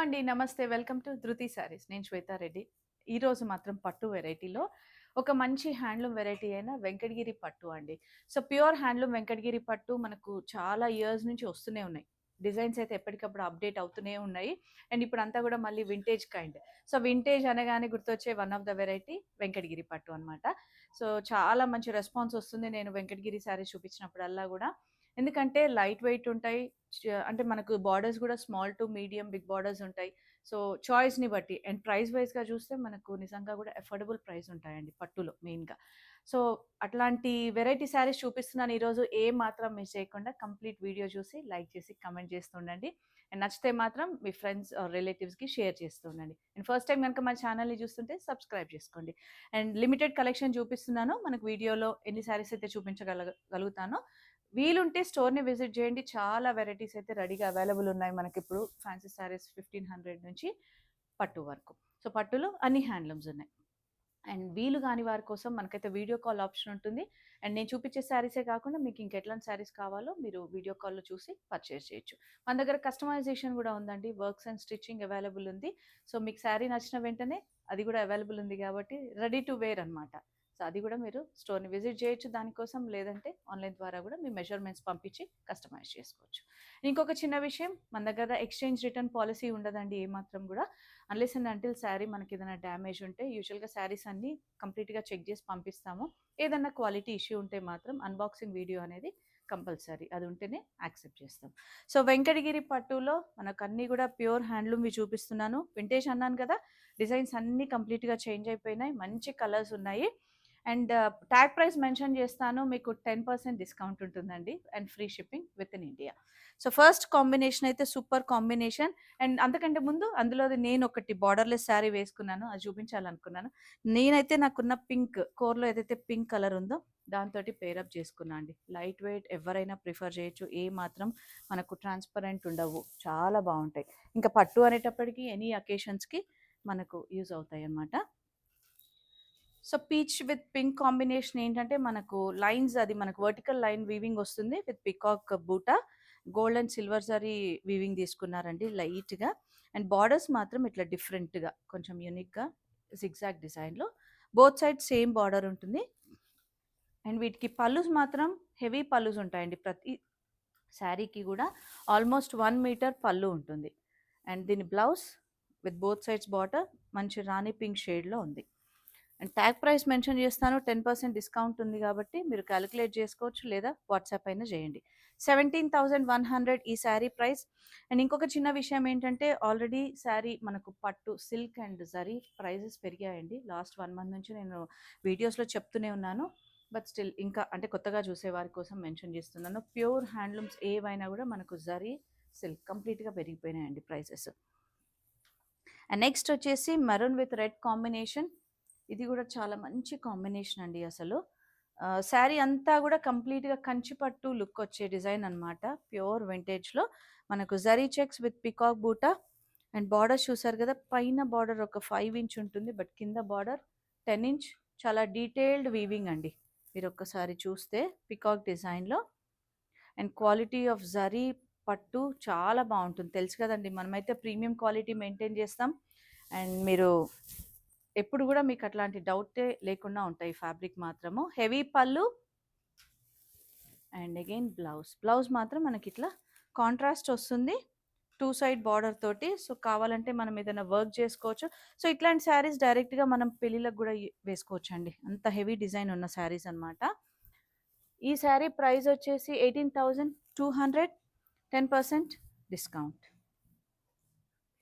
అండి. నమస్తే. Welcome to 'ధృతి శారీస్'. నేను శ్వేతా రెడ్డి. ఈరోజు మాత్రం పట్టు వెరైటీలో ఒక మంచి హ్యాండ్లూమ్ వెరైటీ అయిన వెంకటగిరి పట్టు అండి. సో, ప్యూర్ హ్యాండ్లూమ్ వెంకటగిరి పట్టు మనకు చాలా ఇయర్స్ నుంచి వస్తూనే ఉన్నాయి. డిజైన్స్ అయితే ఎప్పటికప్పుడు అప్‌డేట్ అవుతూనే ఉన్నాయి. అండ్ ఇప్పుడంతా గూడా మళ్ళీ వింటేజ్ కైండ్. సో, వింటేజ్ అనగానే గుర్తొచ్చే one of the variety Venkatagiri పట్టు అనమాట. సో, చాలా మంచి రెస్పాన్స్ వస్తుంది నేను వెంకటగిరి శారీస్ చూపించినప్పుడల్లా గూడా. ఎందుకంటే లైట్ వెయిట్ ఉంటాయి. అంటే మనకు బార్డర్స్ గూడా small to medium, big borders ఉంటాయి. సో, చాయిస్‌ని బట్టి అండ్ ప్రైస్ వైస్‌గా చూస్తే మనకు నిజంగా గూడా అఫోర్డబుల్ ప్రైస్ ఉంటాయండి పట్టులో మెయిన్‌గా. సో, అట్లాంటి వెరైటీ శారీస్ చూపిస్తున్నాను ఈరోజు. మాత్రం మిస్ చేయకుండా కంప్లీట్ వీడియో చూసి, లైక్ చేసి, కామెంట్ చేస్తూ ఉండండి. అండ్ నచ్చితే మాత్రం మీ ఫ్రెండ్స్ ఆర్ రిలేటివ్స్‌కి షేర్ చేస్తూ ఉండండి. అండ్ ఫస్ట్ టైమ్ గనుక మా ఛానల్‌ని చూస్తుంటే సబ్స్క్రైబ్ చేసుకోండి. అండ్ లిమిటెడ్ కలెక్షన్ చూపిస్తున్నాను. మనకు వీడియోలో ఎన్ని శారీస్ అయితే గలుగుతానో వీలుంటే స్టోర్‌ని విజిట్ చేయండి. చాలా వెరైటీస్ అయితే రెడీగా అవైలబుల్ ఉన్నాయి మనకిప్పుడు. ఫ్యాన్సీ శారీస్ 1500 నుంచి పట్టు వరకు. సో, పట్టులో అన్ని హ్యాండ్లూమ్స్ ఉన్నాయి. అండ్ వీలు కాని వారి కోసం మనకైతే వీడియో కాల్ ఆప్షన్ ఉంటుంది. అండ్ నేను చూపించే శారీసే కాకుండా మీకు ఇంకెట్లాంటి శారీస్ కావాలో మీరు వీడియో కాల్‌లో చూసి పర్చేస్ చేయొచ్చు. మన దగ్గర కస్టమైజేషన్ కూడా ఉందండి. వర్క్స్ అండ్ స్టిచ్చింగ్ అవైలబుల్ ఉంది. సో, మీకు శారీ నచ్చిన వెంటనే అది కూడా అవైలబుల్ ఉంది కాబట్టి రెడీ టు వేర్ అనమాట. సో, అది కూడా మీరు స్టోర్‌ని విజిట్ చేయొచ్చు దానికోసం. లేదంటే ఆన్‌లైన్ ద్వారా కూడా మీ మెజర్‌మెంట్స్ పంపించి కస్టమైజ్ చేసుకోవచ్చు. ఇంకొక చిన్న విషయం, మన దగ్గర ఎక్స్‌చేంజ్ రిటర్న్ పాలిసీ ఉండదండి ఏమాత్రం కూడా. అన్లెస్ అండ్ అంటిల్ శారీ మనకేదైనా డ్యామేజ్ ఉంటే యూజువల్‌గా శారీస్ అన్నీ కంప్లీట్‌గా చెక్ చేసి పంపిస్తాము. ఏదన్నా క్వాలిటీ ఇష్యూ ఉంటే మాత్రం అన్బాక్సింగ్ వీడియో అనేది కంపల్సరీ. అది ఉంటేనే యాక్సెప్ట్ చేస్తాం. సో, వెంకటగిరి పట్టులో మనకన్నీ కూడా ప్యూర్ హ్యాండ్లూమ్‌వి చూపిస్తున్నాను. వింటేజ్ అన్నాను కదా! డిజైన్స్ అన్నీ కంప్లీట్‌గా చేంజ్ అయిపోయినాయి. మంచి కలర్స్ ఉన్నాయి. అండ్ ట్యాగ్ ప్రైస్ మెన్షన్ చేస్తాను. మీకు 10% డిస్కౌంట్ ఉంటుందండి. And free shipping with in India. So, first combination అయితే సూపర్ కాంబినేషన్. అండ్ అంతకంటే ముందు అందులోది నేనొకటి బార్డర్‌లెస్ శారీ వేసుకున్నాను. అది చూపించాలనుకున్నాను. నేనైతే నాకున్న పింక్ కోర్‌లో ఏదైతే పింక్ కలర్ ఉందో దాంతోటి పేరప్ చేసుకున్నా అండి. లైట్ వెయిట్ ఎవరైనా ప్రిఫర్ చేయొచ్చు. మాత్రం మనకు ట్రాన్స్‌పరెంట్ ఉండవు. చాలా బావుంటాయి. ఇంకా పట్టు అనేటప్పటికి ఎనీ అకేషన్స్‌కి మనకు యూజ్ అవుతాయన్నమాట. So, peach with pink combination ఏంటంటే మనకు లైన్స్ అది మనకు వర్టికల్ లైన్ వీవింగ్ వస్తుంది with peacock buta. Gold and silver zari weaving తీసుకున్నారండి లైట్‌గా. అండ్ బార్డర్స్ మాత్రం ఇట్లా డిఫరెంట్‌గా కొంచెం యూనిక్‌గా జిగ్‌జాగ్ డిజైన్‌లో. బోత్ సైడ్స్ సేమ్ బార్డర్ ఉంటుంది. అండ్ వీటికి పళ్ళుస్ మాత్రం హెవీ పళ్ళుస్ ఉంటాయండి. ప్రతి శారీకి కూడా ఆల్మోస్ట్ 1 మీటర్ పళ్ళు ఉంటుంది. అండ్ దీని blouse with both sides border మంచి రాణి పింక్ షేడ్‌లో ఉంది. అండ్ ట్యాగ్ ప్రైస్ మెన్షన్ చేస్తాను. 10% డిస్కౌంట్ ఉంది కాబట్టి మీరు కాలిక్యులేట్ చేసుకోవచ్చు లేదా వాట్సాప్ అయినా చేయండి. 17,100 ఈ శారీ ప్రైస్. అండ్ ఇంకొక చిన్న విషయం ఏంటంటే ఆల్రెడీ శారీ మనకు పట్టు, సిల్క్ అండ్ జరీ ప్రైజెస్ పెరిగాయండి. లాస్ట్ 1 మంత్ నుంచి నేను వీడియోస్‌లో చెప్తూనే ఉన్నాను. బట్ స్టిల్ ఇంకా అంటే కొత్తగా చూసే వారి కోసం మెన్షన్ చేస్తున్నాను. ప్యూర్ హ్యాండ్లూమ్స్ ఏవైనా కూడా మనకు జరీ, సిల్క్ కంప్లీట్‌గా పెరిగిపోయినాయండి ప్రైజెస్. అండ్ నెక్స్ట్ వచ్చేసి మెరూన్ విత్ రెడ్ కాంబినేషన్. ఇది కూడా చాలా మంచి కాంబినేషన్ అండి అసలు. శారీ అంతా కూడా కంప్లీట్‌గా కంచి పట్టు లుక్ వచ్చే డిజైన్ అనమాట. ప్యూర్ వింటేజ్‌లో మనకు జరీ చెక్స్ విత్ పికాక్ బూటా. అండ్ బార్డర్ చూసారు కదా! పైన బార్డర్ ఒక 5 ఇంచ్ ఉంటుంది. బట్ కింద బార్డర్ 10 ఇంచ్. చాలా డీటెయిల్డ్ వీవింగ్ అండి. మీరు ఒక్కసారి చూస్తే పికాక్ డిజైన్‌లో. అండ్ క్వాలిటీ ఆఫ్ జరీ పట్టు చాలా బావుంటుంది. తెలుసు కదండీ! మనమైతే ప్రీమియం క్వాలిటీ మెయింటైన్ చేస్తాం. అండ్ మీరు ఎప్పుడు కూడా మీకు అట్లాంటి డౌటే లేకుండా ఉంటాయి ఫ్యాబ్రిక్ మాత్రము. హెవీ పళ్ళు అండ్ అగైన్ బ్లౌజ్. బ్లౌజ్ మాత్రం మనకిట్లా కాంట్రాస్ట్ వస్తుంది. 2 సైడ్ బార్డర్ తోటి. సో, కావాలంటే మనం ఏదైనా వర్క్ చేసుకోవచ్చు. సో, ఇట్లాంటి శారీస్ డైరెక్ట్‌గా మనం పెళ్ళిళ్ళకి గూడా వేసుకోవచ్చండి. అంత హెవీ డిజైన్ ఉన్న శారీస్ అనమాట. ఈ శారీ ప్రైస్ వచ్చేసి 18,200, 10% discount.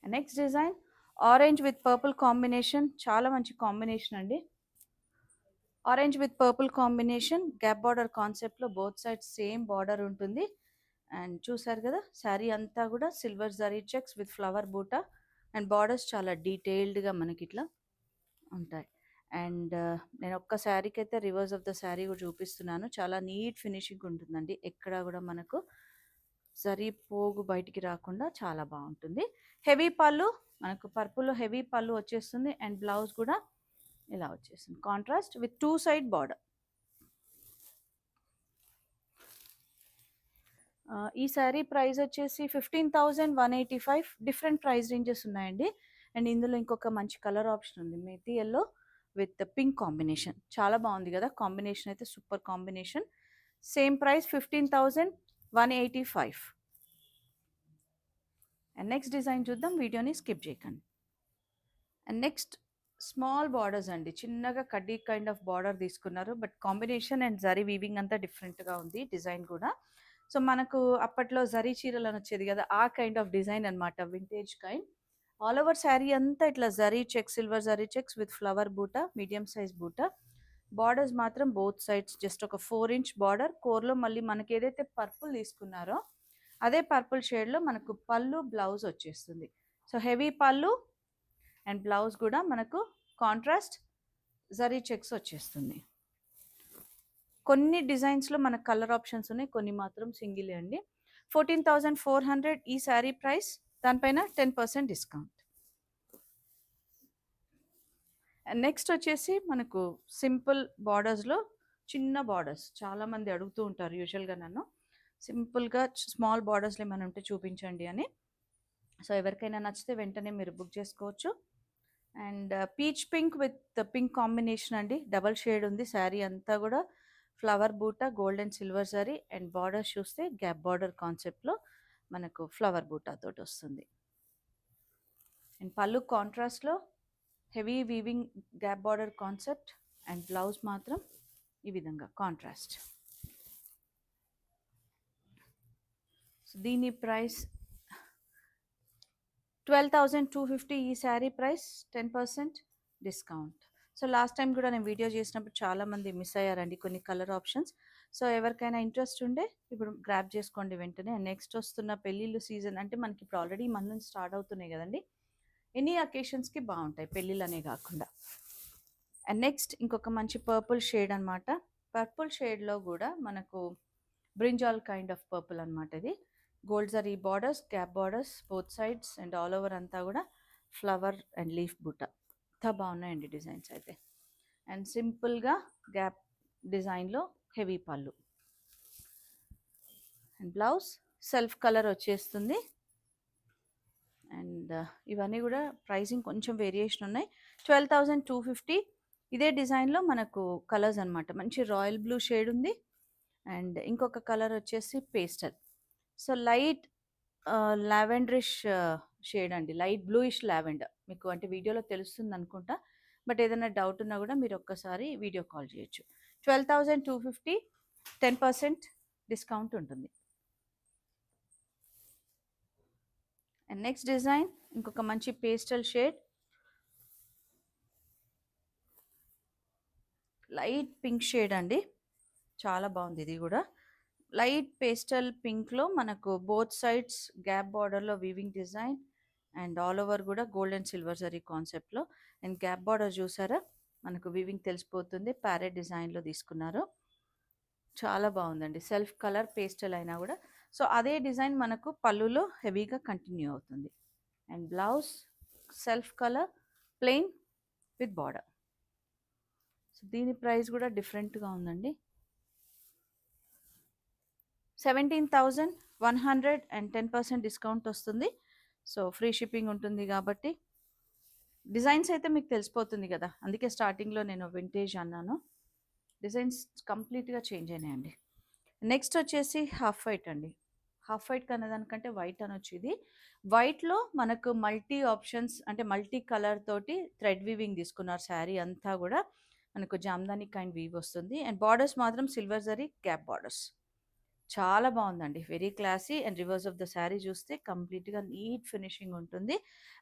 Next design orange with purple combination. చాలా మంచి కాంబినేషన్ అండి. Orange with purple combination gap border కాన్సెప్ట్‌లో బోత్ సైడ్స్ సేమ్ బార్డర్ ఉంటుంది. అండ్ చూసారు కదా! శారీ అంతా కూడా silver zari checks with flower బూటా. అండ్ బార్డర్స్ చాలా డీటెయిల్డ్‌గా మనకిట్లా ఉంటాయి. అండ్ నేను ఒక్క శారీకైతే రివర్స్ ఆఫ్ ద శారీ కూడా చూపిస్తున్నాను. చాలా నీట్ ఫినిషింగ్ ఉంటుందండి. ఎక్కడ కూడా మనకు జరీ పోగు బయటికి రాకుండా చాలా బాగుంటుంది. హెవీ పళ్ళు మనకు పర్పుల్‌లో హెవీ పళ్ళు వచ్చేస్తుంది. అండ్ బ్లౌజ్ కూడా ఇలా వచ్చేసింది. Contrast with 2 side border. ఈ శారీ ప్రైస్ వచ్చేసి 15,185 డిఫరెంట్ ప్రైస్ రేంజెస్ ఉన్నాయండి. అండ్ ఇందులో ఇంకొక మంచి కలర్ ఆప్షన్ ఉంది. Mehndi yellow with pink combination. చాలా బాగుంది కదా! కాంబినేషన్ అయితే super combination. Same price 15,185. And next design చూద్దాం. వీడియోని స్కిప్ చేయకండి. అండ్ నెక్స్ట్ స్మాల్ బార్డర్స్ అండి. చిన్నగా కడ్డీ కైండ్ ఆఫ్ బార్డర్ తీసుకున్నారు. But combination and zari weaving అంతా డిఫరెంట్‌గా ఉంది. డిజైన్ కూడా. సో, మనకు అప్పట్లో జరీ చీరలని వచ్చేది కదా! ఆ కైండ్ ఆఫ్ డిజైన్ అనమాట. Vintage kind. All over sari అంతా ఇట్లా zari checks, silver zari checks with flower బూటా, మీడియం సైజ్ బూటా. బార్డర్స్ మాత్రం బోత్ సైడ్స్ జస్ట్ ఒక 4 ఇంచ్ బార్డర్. కోర్‌లో మళ్ళీ మనకి ఏదైతే పర్పుల్ తీసుకున్నారో అదే పర్పుల్ షేడ్‌లో మనకు పళ్ళు, బ్లౌజ్ వచ్చేస్తుంది. సో, హెవీ పళ్ళు అండ్ బ్లౌజ్ కూడా మనకు కాంట్రాస్ట్ జరీ చెక్స్ వచ్చేస్తుంది. కొన్ని డిజైన్స్‌లో మనకు కలర్ ఆప్షన్స్ ఉన్నాయి. కొన్ని మాత్రం సింగిలే అండి. 14,400 ఈ శారీ ప్రైస్. దానిపైన 10% డిస్కౌంట్. అండ్ నెక్స్ట్ వచ్చేసి మనకు సింపుల్ బార్డర్స్‌లో చిన్న బార్డర్స్. చాలామంది అడుగుతూ ఉంటారు యూజువల్‌గా నన్ను. సింపుల్‌గా స్మాల్ బార్డర్స్‌లో ఏమైనా ఉంటే చూపించండి అని. సో, ఎవరికైనా నచ్చితే వెంటనే మీరు బుక్ చేసుకోవచ్చు. And peach pink with pink combination అండి. డబల్ షేడ్ ఉంది శారీ అంతా కూడా. ఫ్లవర్ బూటా, gold and silver zari and borders చూస్తే గ్యాప్ బార్డర్ కాన్సెప్ట్‌లో మనకు ఫ్లవర్ బూటా తోటి వస్తుంది. అండ్ పళ్ళు కాంట్రాస్ట్‌లో heavy weaving gap border concept and blouse మాత్రం ఈ విధంగా కాంట్రాస్ట్. సో, దీని ప్రైస్ 12,250 ఈ sari price. 10% discount. So, last time కూడా నేను వీడియో చేసినప్పుడు చాలామంది మిస్ అయ్యారండి కొన్ని కలర్ ఆప్షన్స్. సో, ఎవరికైనా ఇంట్రెస్ట్ ఉంటే ఇప్పుడు గ్రాబ్ చేసుకోండి వెంటనే. నెక్స్ట్ వస్తున్న పెళ్ళిళ్ళు సీజన్ అంటే మనకి ఇప్పుడు ఆల్రెడీ ఈ మంత్ నుంచి స్టార్ట్ అవుతున్నాయి కదండి. ఎనీ అకేషన్స్‌కి బాగుంటాయి పెళ్ళిళ్ళనే కాకుండా. అండ్ నెక్స్ట్ ఇంకొక మంచి పర్పుల్ షేడ్ అనమాట. పర్పుల్ షేడ్‌లో కూడా మనకు బ్రింజాల్ కైండ్ ఆఫ్ పర్పుల్ అనమాట ఇది. Gold zari borders, gap borders both sides and all over అంతా కూడా ఫ్లవర్ అండ్ లీఫ్ బూటా. ఎంత బాగున్నాయండి డిజైన్స్ అయితే. అండ్ సింపుల్‌గా గ్యాప్ డిజైన్‌లో హెవీ పళ్ళు. అండ్ బ్లౌజ్ సెల్ఫ్ కలర్ వచ్చేస్తుంది. అండ్ ఇవన్నీ కూడా ప్రైసింగ్ కొంచెం వేరియేషన్ ఉన్నాయి. 12,250 ఇదే డిజైన్‌లో మనకు కలర్స్ అనమాట. మంచి రాయల్ బ్లూ షేడ్ ఉంది. అండ్ ఇంకొక కలర్ వచ్చేసి pastel. So, light lavenderish shade అండి. Light bluish lavender. మీకు అంటే వీడియోలో తెలుస్తుంది అనుకుంటా. బట్ ఏదైనా డౌట్ ఉన్నా కూడా మీరు ఒక్కసారి వీడియో కాల్ చేయొచ్చు. 12,250 10% డిస్కౌంట్ ఉంటుంది. అండ్ నెక్స్ట్ డిజైన్ ఇంకొక మంచి pastel shade. Light pink shade అండి. చాలా బాగుంది ఇది కూడా. లైట్ పేస్టల్ పింక్‌లో మనకు బోత్ సైడ్స్ గ్యాప్ బార్డర్‌లో weaving design and all over కూడా గోల్డ్ అండ్ సిల్వర్ జరీ కాన్సెప్ట్‌లో. అండ్ గ్యాప్ బార్డర్ చూసారా? మనకు వీవింగ్ తెలిసిపోతుంది. ప్యారెట్ డిజైన్‌లో తీసుకున్నారు. చాలా బాగుందండి. సెల్ఫ్ కలర్ పేస్టల్ అయినా కూడా. సో, అదే డిజైన్ మనకు పళ్ళులో హెవీగా కంటిన్యూ అవుతుంది. And blouse self colour plain with border. So, దీని ప్రైస్ కూడా డిఫరెంట్‌గా ఉందండి. 17,100 అండ్ 10% డిస్కౌంట్ వస్తుంది. సో, ఫ్రీ షిప్పింగ్ ఉంటుంది కాబట్టి డిజైన్స్ అయితే మీకు తెలిసిపోతుంది కదా! అందుకే స్టార్టింగ్‌లో నేను వింటేజ్ అన్నాను. డిజైన్స్ కంప్లీట్‌గా చేంజ్ అయినాయండి. నెక్స్ట్ వచ్చేసి హాఫ్ వైట్ అండి. హాఫ్ వైట్ కనేదానికంటే వైట్ అనొచ్చు ఇది. వైట్‌లో మనకు మల్టీ ఆప్షన్స్ అంటే మల్టీ కలర్ తోటి థ్రెడ్ వీవింగ్ తీసుకున్నారు శారీ అంతా కూడా. మనకు జామ్దాని కైండ్ వీవ్ వస్తుంది. అండ్ బార్డర్స్ మాత్రం సిల్వర్ జరీ గ్యాప్ బార్డర్స్. చాలా బాగుందండి. Very classy and reverse of the sari చూస్తే కంప్లీట్‌గా నీట్ ఫినిషింగ్ ఉంటుంది.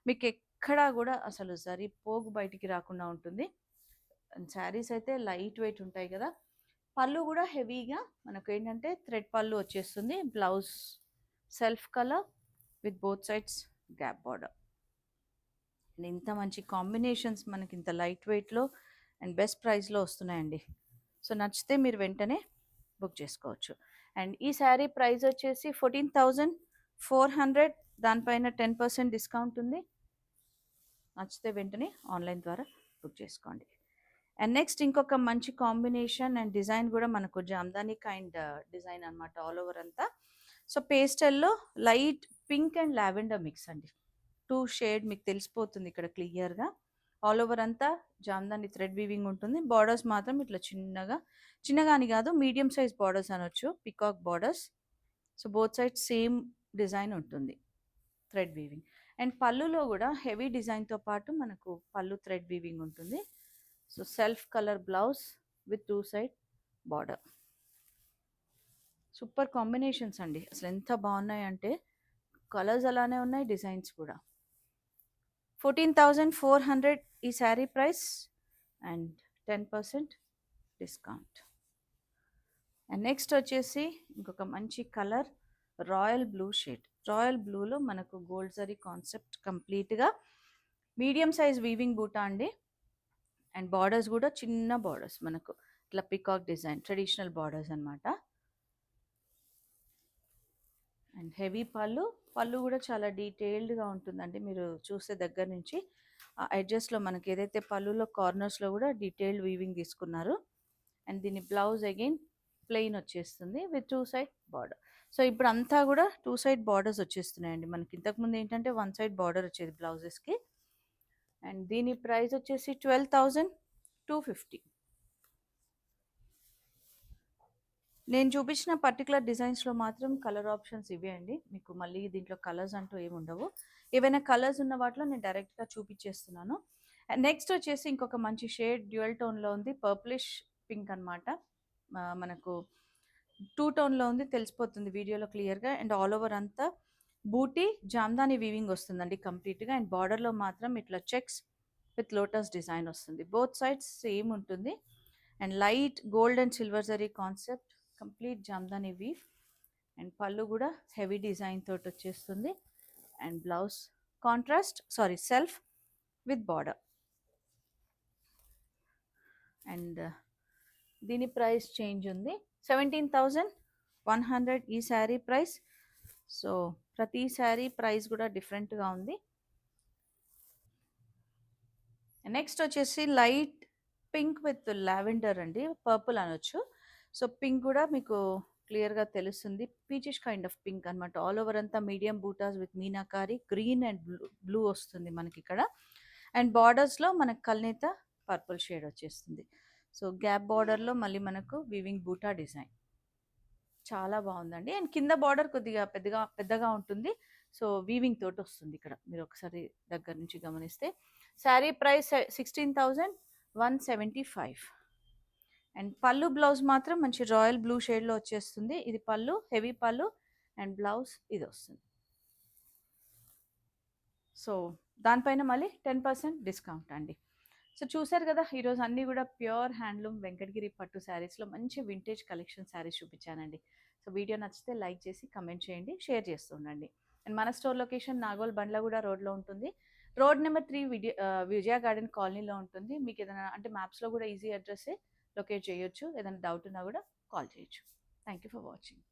మీకు ఎక్కడా కూడా అసలు జరీ పోగు బయటికి రాకుండా ఉంటుంది. అండ్ శారీస్ అయితే లైట్ వెయిట్ ఉంటాయి కదా! పళ్ళు కూడా హెవీగా మనకేంటంటే థ్రెడ్ పళ్ళు వచ్చేస్తుంది. Blouse self colour with both sides gap border. And ఇంత మంచి కాంబినేషన్స్ మనకి ఇంత లైట్ వెయిట్‌లో అండ్ బెస్ట్ ప్రైస్‌లో వస్తున్నాయండి. సో, నచ్చితే మీరు వెంటనే బుక్ చేసుకోవచ్చు. అండ్ ఈ శారీ ప్రైస్ వచ్చేసి 14,400 దానిపైన 10% డిస్కౌంట్ ఉంది. నచ్చితే వెంటనే ఆన్లైన్ ద్వారా బుక్ చేసుకోండి. అండ్ నెక్స్ట్ ఇంకొక మంచి కాంబినేషన్ అండ్ డిజైన్ కూడా మనకు జామ్దాని కైండ్ డిజైన్ అనమాట ఆల్ ఓవర్ అంతా. సో పేస్టల్‌లో light pink and lavender mix అండి. 2 షేడ్ మీకు తెలిసిపోతుంది ఇక్కడ క్లియర్‌గా. ఆల్ ఓవర్ అంతా జామ్దాని థ్రెడ్ వీవింగ్ ఉంటుంది. బోర్డర్స్ మాత్రం ఇట్లా చిన్నగా, చిన్నగా అని కాదు మీడియం సైజ్ బోర్డర్స్ అనొచ్చు. Peacock borders. So both sides same design ఉంటుంది. Thread weaving. అండ్ పళ్ళులో కూడా హెవీ డిజైన్‌తో పాటు మనకు పళ్ళు థ్రెడ్ వీవింగ్ ఉంటుంది. So self colour blouse with 2 side border. Super combinations అండి. అసలు ఎంత బాగున్నాయంటే కలర్స్ అలానే ఉన్నాయి, డిజైన్స్ కూడా. 14,400 ఈ sari price and 10% discount. And next వచ్చేసి ఇంకొక మంచి colour royal blue shade. Royal బ్లూలో మనకు గోల్డ్ జరీ కాన్సెప్ట్ కంప్లీట్గా మీడియం సైజ్ వీవింగ్ బూటా అండి. అండ్ బార్డర్స్ కూడా చిన్న బార్డర్స్ మనకు ఇట్లా పికాక్ డిజైన్ ట్రెడిషనల్ బార్డర్స్ అనమాట. అండ్ హెవీ పళ్ళు. పళ్ళు కూడా చాలా డీటెయిల్డ్గా ఉంటుందండి. మీరు చూసే దగ్గర నుంచి ఆ ఎడ్జెస్లో మనకి ఏదైతే పళ్ళులో కార్నర్స్లో కూడా డీటెయిల్డ్ వీవింగ్ తీసుకున్నారు. అండ్ దీని బ్లౌజ్ అగైన్ ప్లెయిన్ వచ్చేస్తుంది విత్ 2 సైడ్ బార్డర్. సో ఇప్పుడు అంతా కూడా 2 సైడ్ బార్డర్స్ వచ్చేస్తున్నాయండి. మనకి ఇంతకుముందు ఏంటంటే 1 సైడ్ బార్డర్ వచ్చేది బ్లౌజెస్కి. అండ్ దీని ప్రైస్ వచ్చేసి 12,250. నేను చూపించిన పర్టికులర్ డిజైన్స్లో మాత్రం కలర్ ఆప్షన్స్ ఇవే అండి. మీకు మళ్ళీ దీంట్లో కలర్స్ అంటూ ఏమి ఉండవు. ఏవైనా కలర్స్ ఉన్న వాటిలో నేను డైరెక్ట్గా చూపించేస్తున్నాను. అండ్ నెక్స్ట్ వచ్చేసి ఇంకొక మంచి షేడ్ డ్యూయల్ టోన్లో ఉంది, పర్ప్లిష్ పింక్ అనమాట. మనకు 2 టోన్లో ఉంది, తెలిసిపోతుంది వీడియోలో క్లియర్గా. అండ్ ఆల్ ఓవర్ అంతా బూటీ జామ్దాని వీవింగ్ వస్తుందండి కంప్లీట్గా. అండ్ బార్డర్లో మాత్రం ఇట్లా చెక్స్ విత్ లోటస్ డిజైన్ వస్తుంది. బోత్ సైడ్స్ సేమ్ ఉంటుంది. And light gold and silver zari concept, complete Jamdani weave. And పళ్ళు కూడా హెవీ డిజైన్ తోటి వచ్చేస్తుంది. And blouse contrast self with border. And దీని ప్రైస్ చేంజ్ ఉంది, 17,100 ఈ శారీ ప్రైస్. సో ప్రతి శారీ ప్రైస్ కూడా డిఫరెంట్గా ఉంది. నెక్స్ట్ వచ్చేసి లైట్ పింక్ విత్ లావెండర్ అండి, పర్పుల్ అనొచ్చు. సో పింక్ కూడా మీకు క్లియర్గా తెలుస్తుంది. పీచిష్ కైండ్ ఆఫ్ పింక్ అనమాట. ఆల్ ఓవర్ అంతా medium buttas with meenakari green and blue వస్తుంది మనకి ఇక్కడ. అండ్ బార్డర్స్లో మనకు కల్నేత పర్పుల్ షేడ్ వచ్చేస్తుంది. సో గ్యాప్ బార్డర్లో మళ్ళీ మనకు వీవింగ్ బూటా డిజైన్ చాలా బాగుందండి. అండ్ కింద బార్డర్ కొద్దిగా పెద్దగా ఉంటుంది. సో వీవింగ్ తోటి వస్తుంది ఇక్కడ, మీరు ఒకసారి దగ్గర నుంచి గమనిస్తే. శారీ ప్రైస్ 16,175. అండ్ పళ్ళు బ్లౌజ్ మాత్రం మంచి రాయల్ బ్లూ షేడ్లో వచ్చేస్తుంది. ఇది పళ్ళు, హెవీ పళ్ళు. అండ్ బ్లౌజ్ ఇది వస్తుంది. సో దానిపైన మళ్ళీ 10% డిస్కౌంట్ అండి. సో చూసారు కదా, ఈరోజు అన్నీ కూడా ప్యూర్ హ్యాండ్లూమ్ వెంకటగిరి పట్టు శారీస్లో మంచి వింటేజ్ కలెక్షన్ శారీస్ చూపించానండి. సో వీడియో నచ్చితే లైక్ చేసి కమెంట్ చేయండి, షేర్ చేస్తూ ఉండండి. అండ్ మన స్టోర్ లొకేషన్ నాగోల్ బండ్లగూడ రోడ్లో ఉంటుంది. రోడ్ నెంబర్ 3 విజయ గార్డెన్ కాలనీలో ఉంటుంది. మీకు ఏదైనా అంటే మ్యాప్స్లో కూడా ఈజీ అడ్రస్సే లొకేట్ చేయొచ్చు. ఏదైనా డౌట్ ఉన్నా కూడా కాల్ చేయొచ్చు. Thank you for watching.